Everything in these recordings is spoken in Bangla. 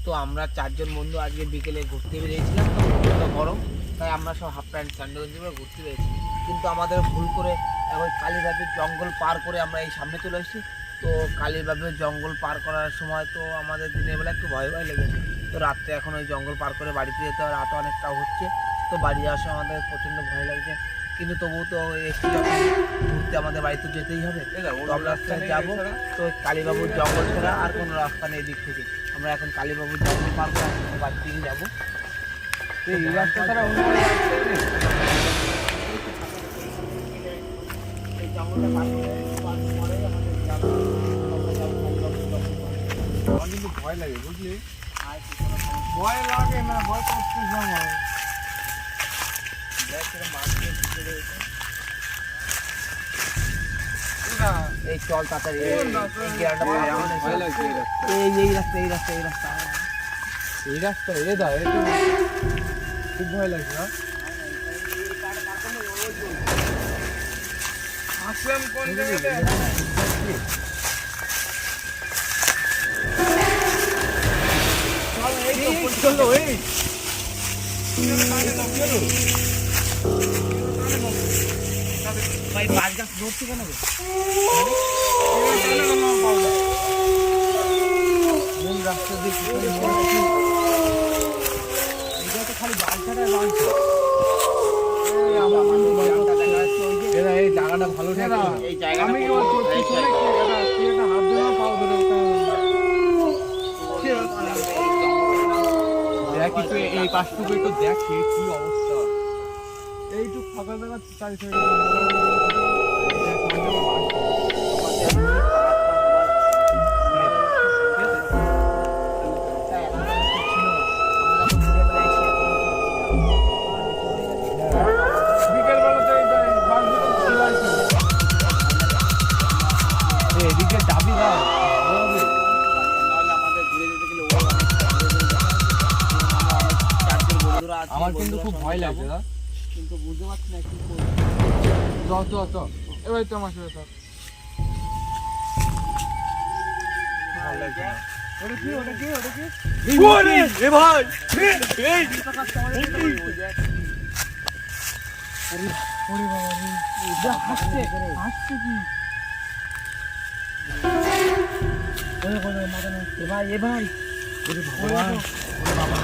তো আমরা 4 জন বন্ধু আজকে বিকেলে ঘুরতে বেরিয়েছিলাম। তো গরম, তাই আমরা সব হাফ প্যান্ট স্যান্ডেল করে ঘুরতে পেরেছি, কিন্তু আমাদের ভুল করে এখন কালীবাড়ির জঙ্গল পার করে আমরা এই সামনে চলে এসেছি। তো কালীবাড়ির জঙ্গল পার করার সময় তো আমাদের দিনের বেলা একটু ভয় ভয় লেগেছে। তো রাত্রে এখন ওই জঙ্গল পার করে বাড়িতে যেতে হবে, রাত অনেকটাও হচ্ছে। তো বাড়ি আসে আমাদের প্রচণ্ড ভয় লাগছে, কিন্তু তবুও তো একটু যখন ঘুরতে আমাদের বাড়িতে যেতেই হবে, তো আমরা যাবো। তো কালীবাবুর জঙ্গল ছাড়া আর কোনো রাস্তা নেই দিক থেকে। আমরা এখন কালীবাবুর জঙ্গল পার করে বাড়ি থেকে যাবো। এই রাস্তা ছাড়া অন্য এই জঙ্গলটা পার করে আমাদের যাবো। আমার কিন্তু ভয় লাগে, বুঝলি? ভয় লাগে না, ভয় করতে যাবো। এই চল তাড়াতাড়ি, এই রাস্তা খুব ভয় লাগছে না? আসলাম কোন জায়গাতে? ভাই বাস গাছ ধরছি কেন? মূল রাস্তা দিয়ে খালি বালছাটায় বালছে। এই জায়গাটা ভালো, এই জায়গাটা এই পাশটুকু একটু দেখ কি অবস্থা। এইটুকু ফাঁকা জায়গা চারি সাইডে এদিকে যাবি না, আমার কিন্তু খুব ভয় লাগছে না, কিন্তু বুঝতে পারছি না কি করব। চ এবার তো আমার সাথে থাক।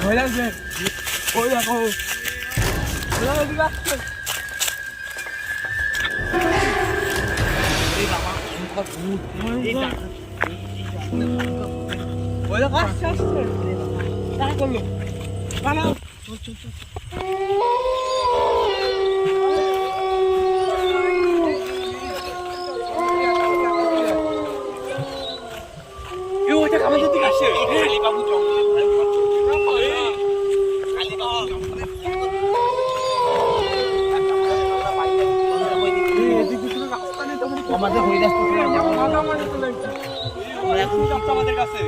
ভয় লাগছে। ওই দেখো আমাদের দিকে আসে। কালীবাবু আমাদের হয়ে যাচ্ছে আমাদের কাছে।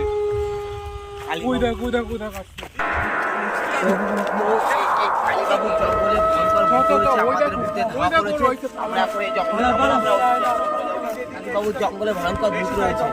জঙ্গলে ভয়ঙ্কর ভূত রয়েছে।